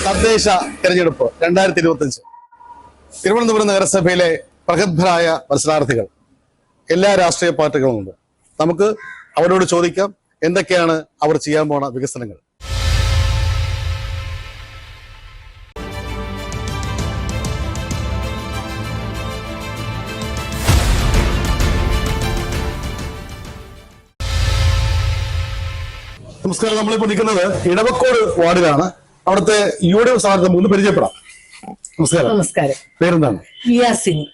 തദ്ദേശ തെരഞ്ഞെടുപ്പ് 2025 തിരുവനന്തപുരം നഗരസഭയിലെ പ്രഗത്ഭരായ മത്സരാർത്ഥികൾ എല്ലാ രാഷ്ട്രീയ പാർട്ടികളുമുണ്ട്. നമുക്ക് അവരോട് ചോദിക്കാം എന്തൊക്കെയാണ് അവർ ചെയ്യാൻ പോണ വികസനങ്ങൾ. നമസ്കാരം. നമ്മളിപ്പോ നിൽക്കുന്നത് ഇടവക്കോട് വാർഡിലാണ്. അവിടുത്തെ UDF സ്ഥാനാർത്ഥി നമുക്ക് പരിചയപ്പെടാം. നമസ്കാരം. നമസ്കാരം. പേരെന്താണ്? VR സിനി.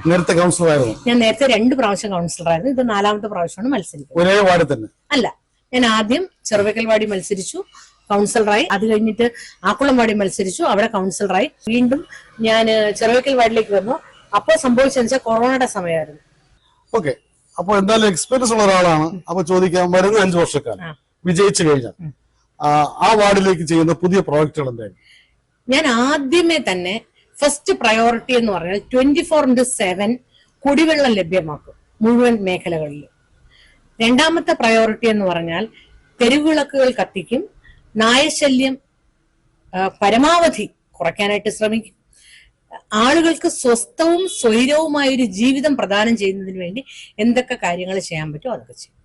നേരത്തെ കൗൺസിലർ ആയിരുന്നു? ഞാൻ നേരത്തെ 2 പ്രാവശ്യം കൗൺസിലർ ആയിരുന്നു. ഇത് 4ാമത്തെ പ്രാവശ്യമാണ് മത്സരിക്കുന്നത്. ഒരേ വാർഡിൽ തന്നെ? അല്ല, ഞാൻ ആദ്യം ചെറുവക്കൽ വാർഡിൽ മത്സരിച്ചു, കൗൺസിലറായി. അത് കഴിഞ്ഞിട്ട് ആക്കുളം വാർഡിൽ മത്സരിച്ചു, അവിടെ കൗൺസിലറായി. വീണ്ടും ഞാൻ ചെറുവക്കൽ വാർഡിലേക്ക് വന്നു. അപ്പോൾ സംഭവിച്ചെന്ന് വെച്ചാൽ കൊറോണയുടെ സമയമായിരുന്നു. ഓക്കെ. അപ്പൊ എന്തായാലും എക്സ്പീരിയൻസ് ഉള്ള ഒരാളാണ്. അപ്പൊ ചോദിക്കാൻ വരുന്ന 5 വർഷക്കാലം വിജയിച്ചു കഴിഞ്ഞാൽ ആ വാർഡിലേക്ക് ചെയ്യുന്ന പുതിയ പ്രോജക്റ്റുകൾ എന്തായാലും? ഞാൻ ആദ്യമേ തന്നെ ഫസ്റ്റ് പ്രയോറിറ്റി എന്ന് പറഞ്ഞാൽ 24/7 കുടിവെള്ളം ലഭ്യമാക്കും മുഴുവൻ മേഖലകളിലും. 2ാമത്തെ പ്രയോറിറ്റി എന്ന് പറഞ്ഞാൽ തെരുവിളക്കുകൾ കത്തിക്കും, നായശല്യം പരമാവധി കുറയ്ക്കാനായിട്ട് ശ്രമിക്കും. ആളുകൾക്ക് സ്വസ്ഥവും സ്വൈരവുമായൊരു ജീവിതം പ്രദാനം ചെയ്യുന്നതിന് വേണ്ടി എന്തൊക്കെ കാര്യങ്ങൾ ചെയ്യാൻ പറ്റുമോ അതൊക്കെ ചെയ്യും.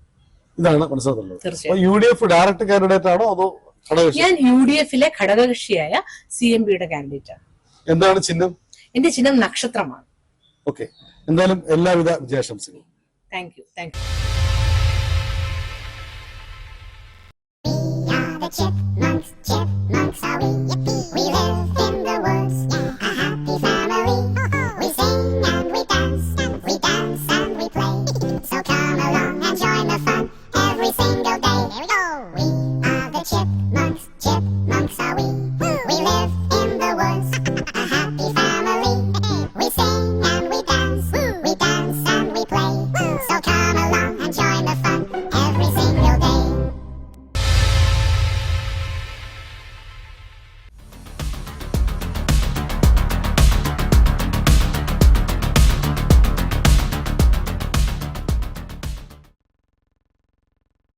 ഇതാണ് മനസ്സിലാക്കുന്നത്. തീർച്ചയായും. UDF ഡയറക്റ്റ് കാൻഡിഡേറ്റ് ആണോ അതോ ഘടകകക്ഷി? ഞാൻ UDFിലെ ഘടകകക്ഷിയായ CMPയുടെ കാൻഡിഡേറ്റ് ആണ്. എന്താണ് ചിഹ്നം? എന്റെ ചിഹ്നം നക്ഷത്രമാണ്. ഓക്കെ. എന്തായാലും എല്ലാവിധ വിജയാശംസകളും. Thank you.